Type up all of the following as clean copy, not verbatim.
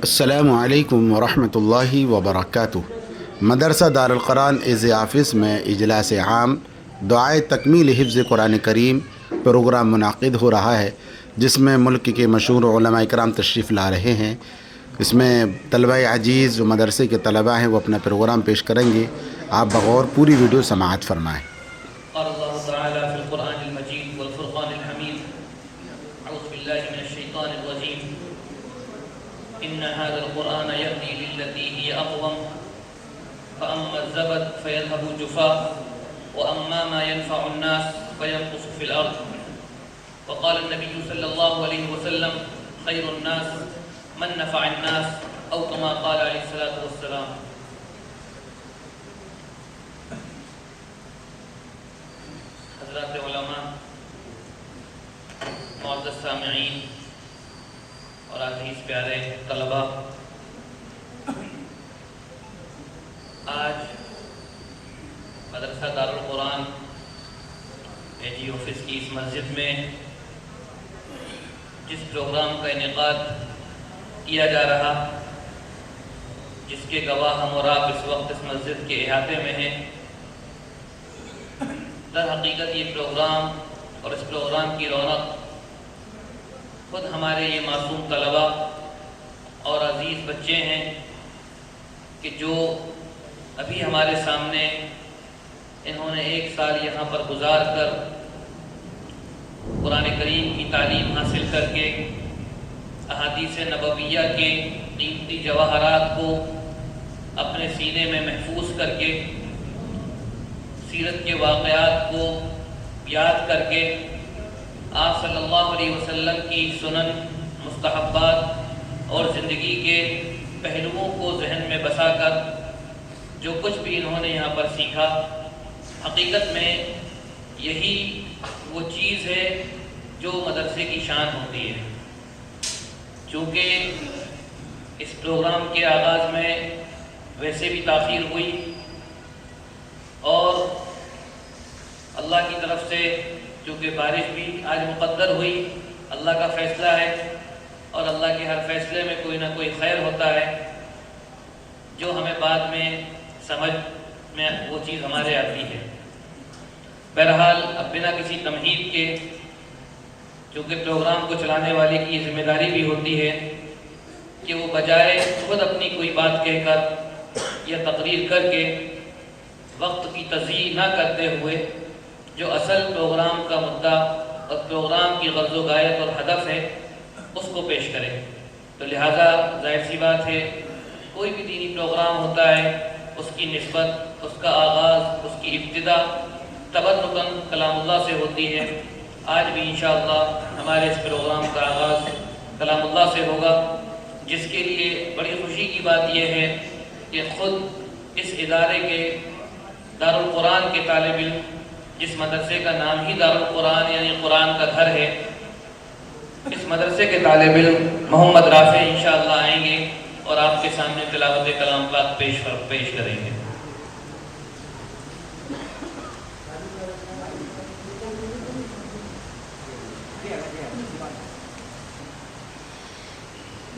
السلام علیکم ورحمۃ اللہ وبرکاتہ۔ مدرسہ دارالقرآن عز آفس میں اجلاس عام دعائے تکمیل حفظ قرآن کریم پروگرام منعقد ہو رہا ہے، جس میں ملک کے مشہور علماء کرام تشریف لا رہے ہیں۔ اس میں طلبہ عزیز جو مدرسے کے طلبہ ہیں وہ اپنا پروگرام پیش کریں گے۔ آپ بغور پوری ویڈیو سماعت فرمائیں۔ قال اللہ تعالی فی القرآن المجید والفرقان الحمید اعوذ باللہ من الشیطان الرجیم ان هذا القرآن يهدي للتي هي اقوم فاما الزبد فيذهب جفاء واما ما ينفع الناس فيمكث في الارض وقال النبي صلی اللہ علیہ وسلم خیر الناس من نفع الناس او كما قال علیہ الصلوۃ والسلام۔ حضرات علماء، معزز سامعین اور عزیز پیارے طلباء، آج مدرسہ دارالقرآن اے جی آفس کی اس مسجد میں جس پروگرام کا انعقاد کیا جا رہا، جس کے گواہ ہم اور آپ اس وقت اس مسجد کے احاطے میں ہیں، در حقیقت یہ پروگرام اور اس پروگرام کی رونق خود ہمارے یہ معصوم طلباء اور عزیز بچے ہیں کہ جو ابھی ہمارے سامنے انہوں نے 1 سال یہاں پر گزار کر قرآن کریم کی تعلیم حاصل کر کے احادیث نبویہ کے قیمتی جواہرات کو اپنے سینے میں محفوظ کر کے، سیرت کے واقعات کو یاد کر کے، آپ صلی اللہ علیہ وسلم کی سنن، مستحبات اور زندگی کے پہلوؤں کو ذہن میں بسا کر جو کچھ بھی انہوں نے یہاں پر سیکھا، حقیقت میں یہی وہ چیز ہے جو مدرسے کی شان ہوتی ہے۔ چونکہ اس پروگرام کے آغاز میں ویسے بھی تاخیر ہوئی اور اللہ کی طرف سے چونکہ بارش بھی آج مقدر ہوئی، اللہ کا فیصلہ ہے اور اللہ کے ہر فیصلے میں کوئی نہ کوئی خیر ہوتا ہے، جو ہمیں بعد میں سمجھ میں وہ چیز ہمارے آتی ہے۔ بہرحال اب بنا کسی تمہید کے، چونکہ پروگرام کو چلانے والے کی یہ ذمہ داری بھی ہوتی ہے کہ وہ بجائے خود اپنی کوئی بات کہہ کر یا تقریر کر کے وقت کی تضییع نہ کرتے ہوئے جو اصل پروگرام کا مدعا اور پروگرام کی غرض و غایت اور ہدف ہے اس کو پیش کریں۔ تو لہٰذا ظاہر سی بات ہے، کوئی بھی دینی پروگرام ہوتا ہے، اس کی نسبت، اس کا آغاز، اس کی ابتدا تبرکاً کلام اللہ سے ہوتی ہے۔ آج بھی انشاءاللہ ہمارے اس پروگرام کا آغاز کلام اللہ سے ہوگا، جس کے لیے بڑی خوشی کی بات یہ ہے کہ خود اس ادارے کے دارالقرآن کے طالب علم، جس مدرسے کا نام ہی دارالقرآن یعنی قرآن کا گھر ہے، اس مدرسے کے طالب علم محمد رافع انشاءاللہ آئیں گے اور آپ کے سامنے تلاوت کلام پاک پیش کریں گے۔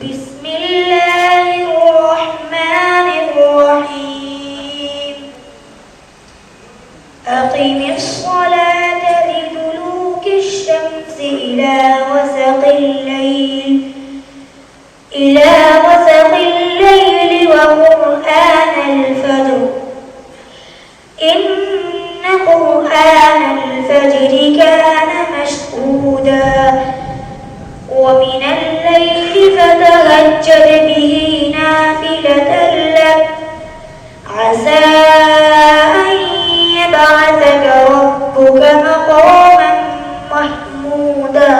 بسم اللہ الرحمن الرحیم اقم الصلاة لدلوک الشمس إلى غسق الليل وقرآن الفجر إن قرآن الفجر كان مشهودا ومن الليل فتهجد به نافلة لك عسى أن يبعثك ربك مقاما محمودا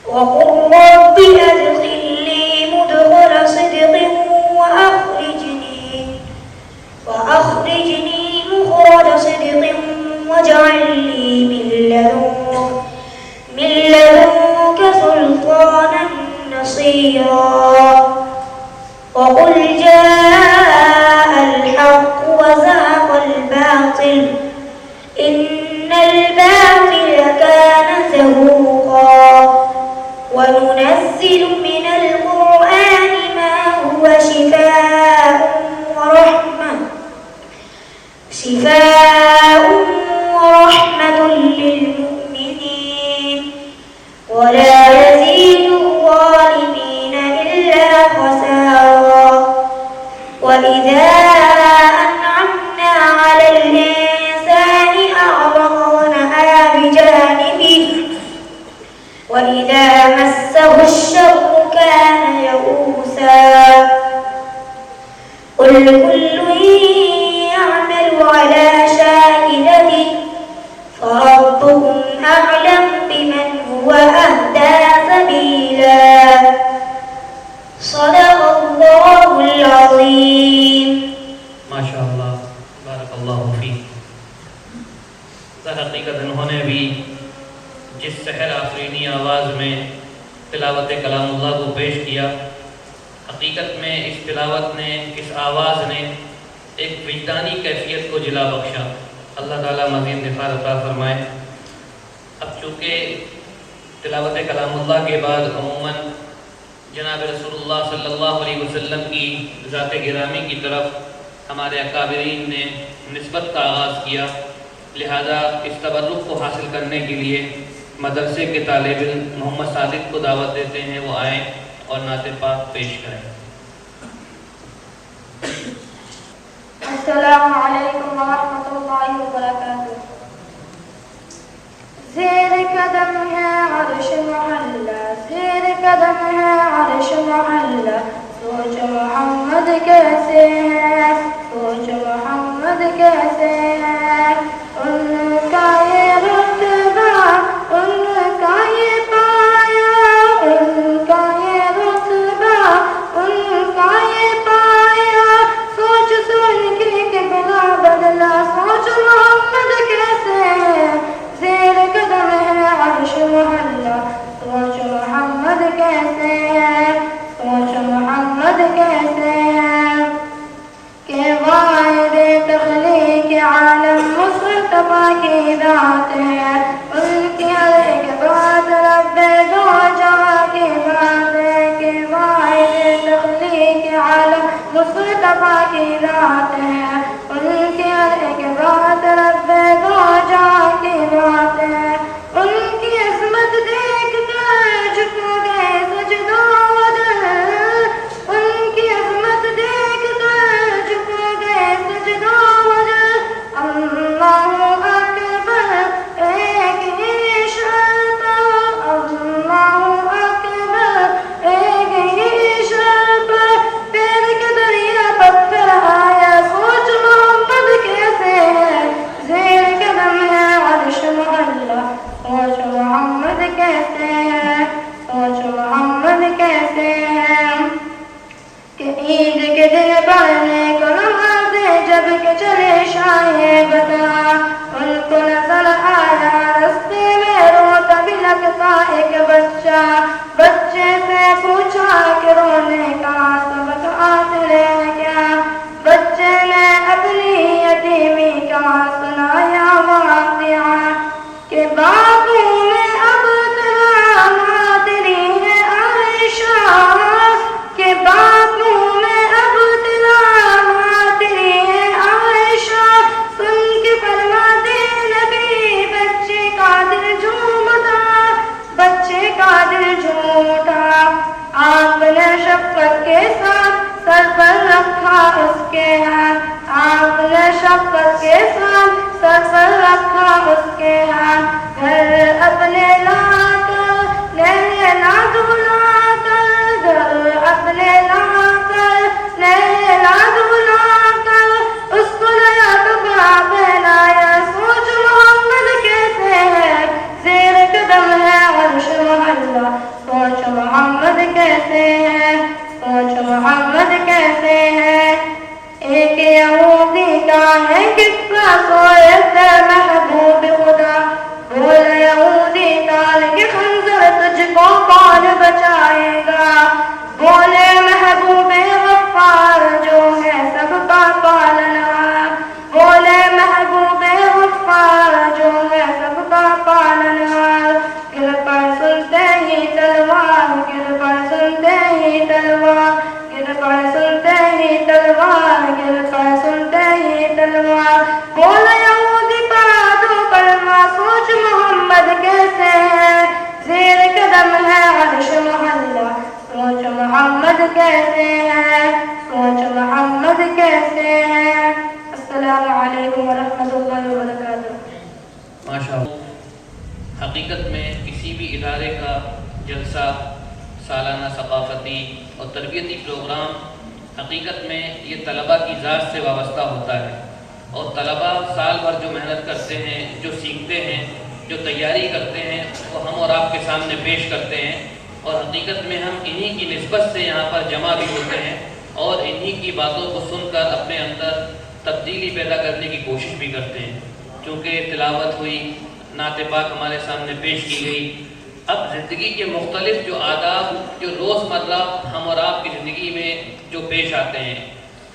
وقل رب أدخلني مدخل صدق وأخرجني مخرج صدق واجعل لي من لدنك سلطانا نصيرا وقل جاء الحق وزهق الباطل إن الباطل كان زهوقا وننزل من كل يعمل على شاكلته فربكم أعلم بمن هو أهدى سبيلا صدق الله العظيم. ماشاء اللہ، بارک اللہ فیک. در حقیقت انہوں نے بھی جس سحر آفرینی آواز میں تلاوت کلام اللہ کو پیش کیا، حقیقت میں اس تلاوت نے، اس آواز نے ایک وجدانی کیفیت کو جلا بخشا. اللہ تعالیٰ مزید نفار عطا فرمائے. اب چونکہ تلاوت کلام اللہ کے بعد عموماً جناب رسول اللہ صلی اللہ علیہ وسلم کی ذات گرامی کی طرف ہمارے اکابرین نے نسبت کا آغاز کیا، لہذا اس تبرک کو حاصل کرنے کے لیے مدرسے کے طالب علم محمد صادق کو دعوت دیتے ہیں، وہ آئیں اور نعت پاک پیش کریں. السلام علیکم ورحمۃ اللہ وبرکاتہ. زیر قدم ہے عرش معلا، زیر قدم ہے عرش معلا، سوچ محمد کیسے ہے، سوچ محمد کیسے ہے. ان کا یہ رتبہ، ان کا یہ پایا، ان کا یہ رتبہ، ان کا یہ پایا. سوچ سن کے قبلہ بدلا، سوچ محمد کیسے ہے. زیر قدم ہے عرش محلا، سوچ محمد کیسے ہے، سوچ محمد کیسے ہے. کہ واحد تخلیق عالم مصطفیٰ کی ذات ہے، ان کی ہر ایک بات رب دو جہاں کی بات ہے. کہ واحد تخلیق عالم مصطفیٰ کی ذات ہے، ان کی ہر ایک بات رب دو جہاں کی بات ہے. ان کی عظمت دیکھ کر جھک گئے سجدوں وجہ، ان کی عظمت دیکھ کر جھک گئے سجدوں وجہ. اللہ اکبر ایک ہی شرط، اللہ اکبر ایک ہی شرط. پیر کے دریا پتھر آیا، سوچ محمد کیسے ہے. زیر قدم ہے عرش معلا، سوچ محمد کیسے ہے، سوچ محمد کیسے ہے. کہ عید کے دن پڑھنے کو نمازیں جب کہ چلے شاہ بتا، ان کو نظر آیا رستے میں روتا بھی لگتا ایک بچہ. بچے سے پوچھا کہ رونے کا سبق حاصل ہے کیا. بچے نے اپنی یتیمی کا سنایا واقعہ. کہ باپو میں اب تیرا ماتری ہے عائشہ، کہ باپو میں اب تیرا ماتری ہے عائشہ. سن کے فرما دے نبی بچے کا دل جھوم اٹھا، بچے کا دل جھوم اٹھا. آپ نے شفقت کے ساتھ سر پر رکھا اس کے ہاتھ، آپ نے شفقت کے ساتھ سر پر رکھا اس کے ہاتھ. گھر اپنے لا کر لینا دھلا کر، گھر اپنے لا کر لینا دھلا کر، اس کو نیا کپڑا پہنایا. سوچ محمد کیسے ہے. زیر قدم ہے عرش معلا، سوچ محمد کیسے ہے، سوچ محمد کیسے ہے. ایک یہودی کا ہے قصہ سوئے سے محبوب خدا. بولے یہودی تال کے خنجر تجھ کو کون بچائے گا. بولے محبوب غفار جو ہے سب کا پالنہار. بولے محبوب غفار جو ہے سب کا پالنہار. گر پر سنتے ہی تلوار، گر پر سنتے ہی تلوار، گر پر سنتے ہی تلوار، گر پر سنتے ہی تلوار. بولے یہودی پڑھا دو کلمہ، سوچ محمد کیسے ہے. زیر قدم ہے عرش معلا، سوچ محمد کیسے ہے، سوچ محمد کیسے ہے. السلام علیکم ورحمۃ اللہ وبرکاتہ. ماشاء اللہ. حقیقت میں کسی بھی ادارے کا جلسہ، سالانہ ثقافتی اور تربیتی پروگرام حقیقت میں یہ طلباء کی ذات سے وابستہ ہوتا ہے، اور طلباء سال بھر جو محنت کرتے ہیں، جو سیکھتے ہیں، جو تیاری کرتے ہیں، وہ ہم اور آپ کے سامنے پیش کرتے ہیں، اور حقیقت میں ہم انہی کی نسبت سے یہاں پر جمع بھی ہوتے ہیں اور انہی کی باتوں کو سن کر اپنے اندر تبدیلی پیدا کرنے کی کوشش بھی کرتے ہیں۔ چونکہ تلاوت ہوئی، نعت پاک ہمارے سامنے پیش کی گئی، اب زندگی کے مختلف جو آداب جو روزمرہ ہم اور آپ کی زندگی میں جو پیش آتے ہیں،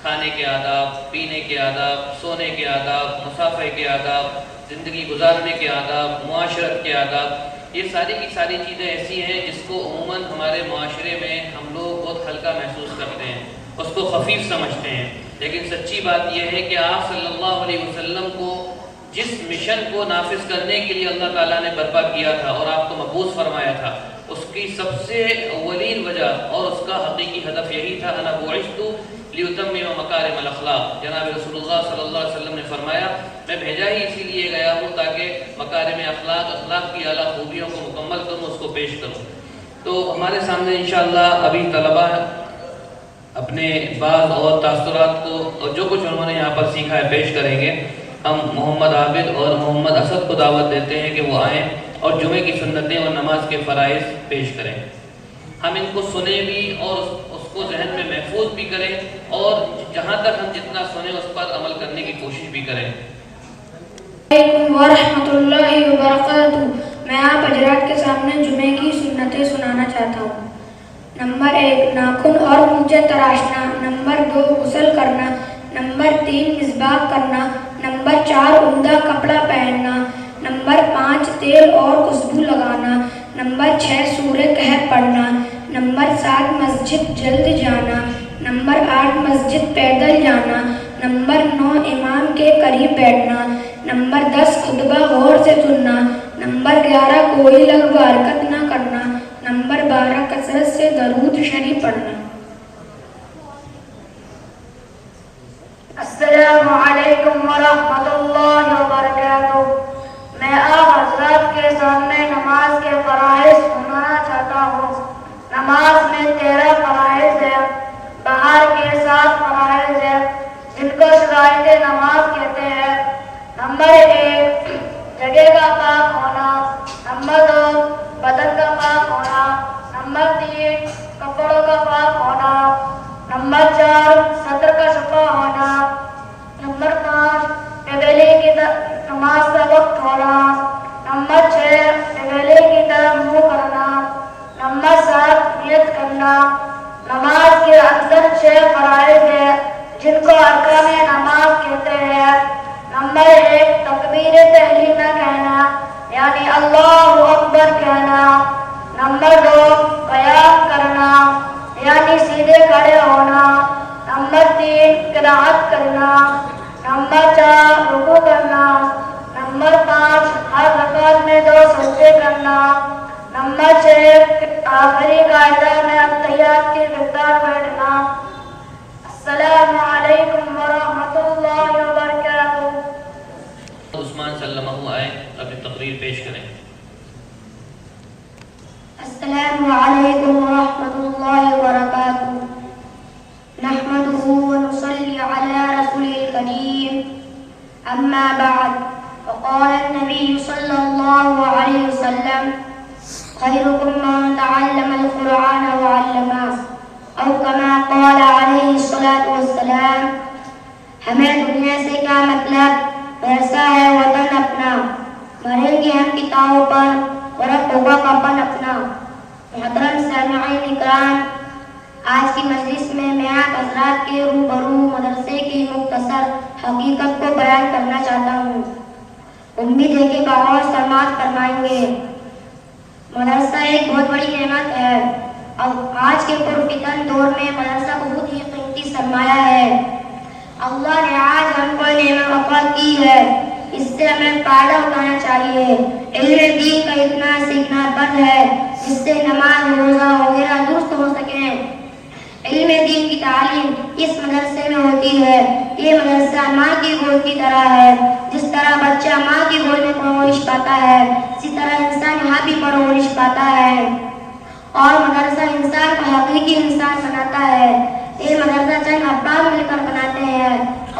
کھانے کے آداب، پینے کے آداب، سونے کے آداب، مسافے کے آداب، زندگی گزارنے کے آداب، معاشرت کے آداب، یہ ساری کی ساری چیزیں ایسی ہیں جس کو عموماً ہمارے معاشرے میں ہم لوگ بہت ہلکا محسوس کرتے ہیں، اس کو خفیف سمجھتے ہیں، لیکن سچی بات یہ ہے کہ آپ صلی اللہ علیہ وسلم کو جس مشن کو نافذ کرنے کے لیے اللہ تعالیٰ نے برپا کیا تھا اور آپ کو مبعوث فرمایا تھا، اس کی سب سے اولین وجہ اور اس کا حقیقی ہدف یہی تھا، انا بعثت لیتمم مکارم الاخلاق۔ جناب رسول اللہ صلی اللہ علیہ وسلم نے فرمایا، میں بھیجا ہی اسی لیے گیا ہوں تاکہ مکارم اخلاق کی اعلیٰ خوبیوں کو مکمل کروں، اس کو پیش کروں۔ تو ہمارے سامنے انشاءاللہ ابھی طلباء اپنے بعض اور تاثرات کو اور جو کچھ انہوں نے یہاں پر سیکھا ہے پیش کریں گے۔ ہم محمد عابد اور محمد اسد کو دعوت دیتے ہیں کہ وہ آئیں اور جمعے کی سنتیں اور نماز کے فرائض پیش کریں۔ ہم ان کو سنیں بھی اور اس کو ذہن میں محفوظ بھی کریں، اور جہاں تک ہم جتنا سنیں اس پر عمل کرنے کی کوشش بھی کریں۔ علیکم ورحمۃ اللہ وبرکاتہ۔ میں آپ حضرات کے سامنے جمعے کی سنتیں سنانا چاہتا ہوں۔ نمبر 1 ناخن اور مونچھیں تراشنا، نمبر 2 غسل کرنا، نمبر 3 مسواک کرنا، نمبر 4 عمدہ کپڑا پہننا، نمبر 5 تیل اور خوشبو لگانا، نمبر 6 سورہ کہف پڑھنا، نمبر 7 مسجد جلد جانا، نمبر 8 مسجد پیدل جانا، نمبر 9 امام کے قریب بیٹھنا، نمبر 10 خطبہ غور سے سننا، نمبر 11 کوئی لغو حرکت نہ کرنا، نمبر 12 کثرت سے درود شریف پڑھنا۔ السلام علیکم ورحمۃ اللہ وبرکاتہ۔ میں آپ حضرات کے سامنے نماز کے فرائض سنانا چاہتا ہوں۔ نماز میں 13 فرائض ہے، باہر کے 7 فرائض ہے جن کو شرائط نماز کہتے ہیں۔ نمبر 1 جگہ کا پاک ہونا، نمبر 2 بدن کا پاک ہونا، نمبر 3 کپڑوں کا پاک ہونا، نمبر 4 صدر کا صفا ہونا، نمبر 5 قبلے کی طرف نماز کا وقت ہونا، نمبر 6 قبلے کی طرف منہ کرنا، نمبر 7 نیت کرنا۔ نماز کے اندر 6 فرائض ہیں جن کو ارکان نماز کہتے ہیں۔ نمبر 1 تکبیر تحلیلہ کہنا، یعنی اللہ اکبر کہنا۔ نمبر 2 قیام کرنا، یعنی سیدھے کھڑے ہونا۔ نمبر 3 قرات کرنا۔ نمبر 4 رکوع کرنا۔ نمبر 5 ہر رکعت میں 2 سجدے کرنا۔ نمبر 6 آخری قاعدہ میں التحیات کی مقدار بیٹھنا۔ السلام علیکم ورحمۃ اللہ وبرکاتہ۔ عثمان سلمہ آئے اپنی تقریر پیش کریں۔ السلام علیکم ورحمۃ اللہ وبرکاتہ۔ نحمده ونصلي على رسوله الكريم، أما بعد، فقال النبي صلى الله عليه وسلم: خيركم من تعلم القرآن وعلمه، أو كما قال عليه الصلاة والسلام۔ ہمیں دنیا سے کیا مطلب، ایسا ہے وطن اپنا، مریں گے ہم کتابوں پر اور اب ہوگا کفن اپنا۔ محترم سامعین اکرام، آج کی مجلس میں آپ حضرات کے روبرو مدرسے کی مختصر حقیقت کو بیان کرنا چاہتا ہوں۔ امید ہے کہ غور سماعت فرمائیں گے۔ مدرسہ ایک بہت بڑی نعمت ہے۔ اب آج کے پرفتن دور میں مدرسہ بہت ہی قیمتی سرمایہ ہے۔ اللہ نے آج ہم کو نعمت عطا کی ہے، اس سے ہمیں فائدہ اٹھانا چاہیے۔ علم دین کا اتنا سیکھنا فرض ہے جس سے نماز روزہ وغیرہ درست ہو سکیں۔ علم دین کی تعلیم اس مدرسے میں ہوتی ہے۔ یہ مدرسہ ماں کی گود کی طرح ہے۔ جس طرح بچہ ماں کی گود میں پرورش پاتا ہے، اسی طرح انسان یہاں بھی پرورش پاتا ہے، اور مدرسہ انسان کو حقیقی انسان بناتا ہے۔ یہ مدرسہ چند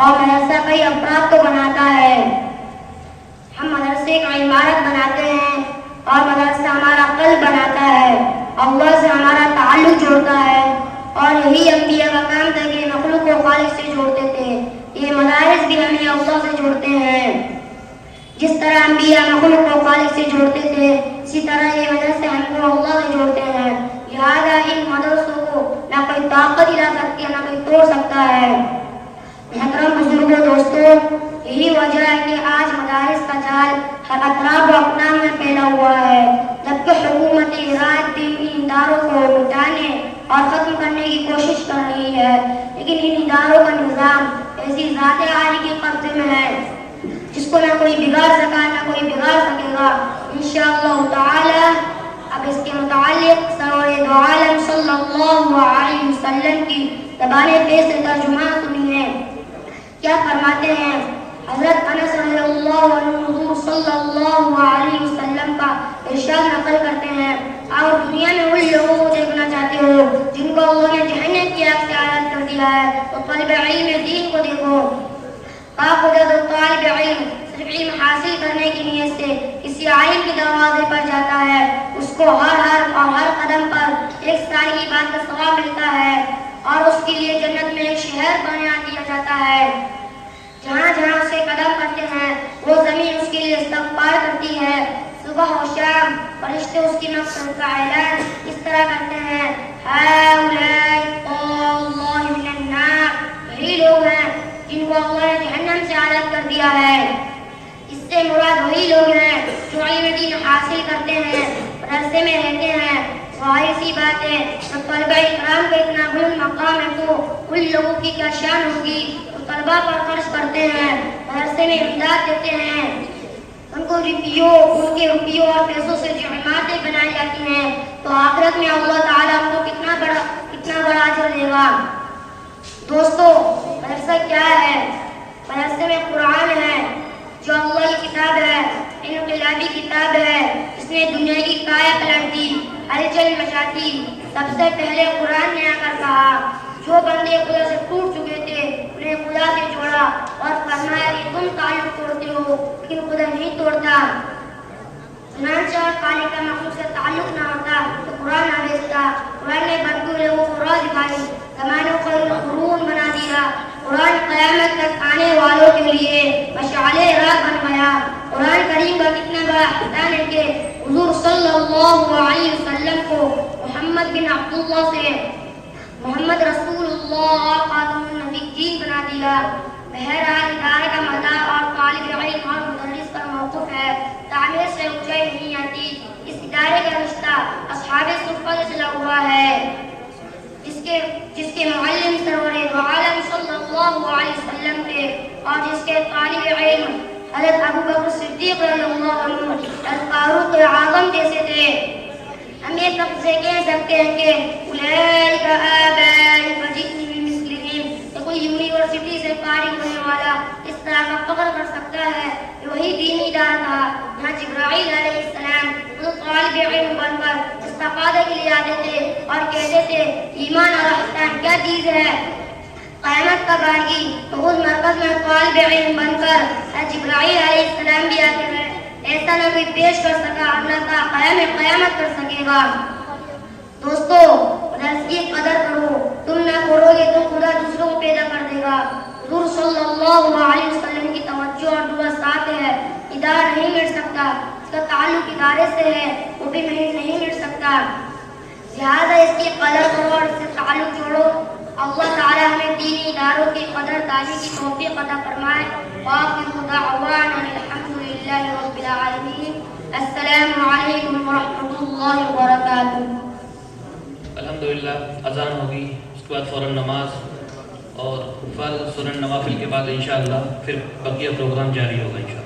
اور مدرسہ کئی افراد کو بناتا ہے. ہم مدرسے کا عمارت بناتے ہیں اور مدرسہ ہمارا قلب بناتا ہے. اللہ سے ہمارا تعلق جوڑتا ہے اور یہی انبیاء کا کام تھا کہ مخلوق کو خالق سے جوڑتے تھے. یہ مدارس بھی ہمیں اللہ سے جوڑتے ہیں. جس طرح انبیاء مخلوق کو خالق سے جوڑتے تھے اسی طرح یہ مدرسے ہم کو اللہ سے جوڑتے ہیں. لہٰذا ان مدرسوں کو نہ کوئی طاقت ہلا سکتی ہے نہ کوئی توڑ سکتا ہے. محترم بزرگوں دوستوں، یہی وجہ ہے کہ آج مدارس کا جال ہر اطراف و اقدام میں پھیلا ہوا ہے. جبکہ حکومت ایران دینی اداروں کو مٹانے اور ختم کرنے کی کوشش کر رہی ہے، لیکن ان اداروں کا نظام ایسی ذات عالی کے قبضے میں ہے جس کو نہ کوئی بگاڑ سکا نہ کوئی بگاڑ سکے گا. انشاءاللہ تعالی اب اس کے متعلق سرور دو عالم صلی اللہ علیہ وسلم کی زبان پیش سے ترجمہ سنیے. کیا فرماتے ہیں؟ حضرت انس رضی اللہ عنہ حضور صلی اللہ علیہ وسلم کا ارشاد نقل کرتے ہیں، اور دنیا میں ان لوگوں کو دیکھنا چاہتے ہو جن کو اللہ نے جہنم کی آگ سے آزاد کر دیا ہے تو طالب علم دین کو دیکھو. خدا تو طالب علم صرف علم حاصل کرنے کی نیت سے کسی عالم کے دروازے پر جاتا ہے، اس کو ہر قدم پر ایک سال کی بات کا ثواب ملتا ہے اور اس کے لیے جنت میں ایک شہر بنا دیا جاتا ہے. جہاں جہاں اسے قدم کرتے ہیں وہ زمین اس کے لیے استغفار کرتی ہے. صبح و شام فرشتے اس کی مغفرت کا اعلان اس طرح کرتے ہیں، ہؤلاء اللہ من النار، یہی لوگ ہیں جن کو اللہ نے جہنم سے آزاد کر دیا ہے. اس سے مراد وہی لوگ ہیں جو علم دین حاصل کرتے ہیں، مدرسے میں رہتے ہیں. ظاہر سی بات ہے جب طلبہ کرام کا اتنا بلند مقام ہے تو ان لوگوں کی کیا شان ہوگی جو طلبہ پر خرچ کرتے ہیں، مدرسے میں امداد دیتے ہیں، ان کو ان کے روپیوں اور پیسوں سے جو عمارتیں بنائی جاتی ہیں، تو آخرت میں اللہ تعالیٰ ان کو کتنا بڑا اجر دے گا. دوستو، مدرسہ کیا ہے؟ مدرسے میں قرآن ہے جو اللہ کی کتاب ہے، انقلابی کتاب ہے. اس نے دنیا کی کایا پلٹ دی، ہلچل مچاتی. سب سے پہلے قرآن نے آ کر کہا جو بندے خدا سے ٹوٹ چکے تھے انہیں خدا سے جوڑا اور فرمایا کہ تم تعلق توڑتے ہو لیکن خدا نہیں توڑتا. چنانچہ خالق کا مخلوق سے تعلق نہ ہوتا تو قرآن نہ بھیجتا. قرآن نے بدو لوگوں کو راہ دکھائی، زمانوں کو قرون بنا دیا. قرآن قیامت تک آنے والوں کے لیے مشعل راہ بن گیا. قرآن کریم کا کتنا بڑا احسان ہے کہ حضور صلی اللہ علیہ وسلم کو محمد بن عبداللہ سے محمد رسول اللہ اور خاتم النبیین بنا دیا. بہرحال ادارے کا مدار اور طالب علم اور مدرس پر موقف ہے، تعمیر سے اونچائی نہیں آتی. اس ادارے کا رشتہ اصحاب صفہ سے چلا ہوا ہے جس کے معلم سرور دو عالم صلی اللہ علیہ وسلم تھے اور جس کے طالب علم حضرت ابو بکر صدیق رضی اللہ عنہ الفاروق اعظم جیسے تھے. ہم یہ لفظ کہہ سکتے ہیں کہ اولئک آبائی فجئنی بمثلہم، کہ کوئی یونیورسٹی سے فارغ ہونے والا اس طرح کا فخر کر سکتا ہے کہ وہی دینی ادارہ تھا جہاں جبرائیل علیہ السلام طالب علم بن کر استفادہ کے لیے آتے تھے اور کہتے تھے ایمان اور احسان کیا چیز ہے. قیامت کب آئے گی تو اس مرکز میں طالب علم بن کر جبرائیل علیہ السلام بھی آتے ہیں. ایسا نہ کوئی پیش کر سکا نہ تھا قیامت کر سکے گا. دوستو، مدرسے کی قدر کرو، تم نہ کرو گے تو خدا دوسروں کو پیدا کر دے گا. حضور صلی اللہ علیہ وسلم کی توجہ اور دعا ساتھ ہے. ادارہ نہیں مٹ سکتا، اس کا تعلق ادارے سے ہے، وہ بھی نہیں مٹ سکتا. لہذا اس کی قدر کرو اور اس سے تعلق جوڑو. اللہ تعالی ہمیں دینی اداروں کی قدر دانی کی توفیق عطا فرمائے. وآخر دعوانا الحمدللہ رب العالمین. السلام علیکم ورحمۃ اللہ وبرکاتہ. الحمدللہ اذان ہوگی، اس کے بعد فوراً نماز اور فرض سنن نوافل کے بعد انشاءاللہ پھر بقیہ پروگرام جاری ہوگا انشاءاللہ.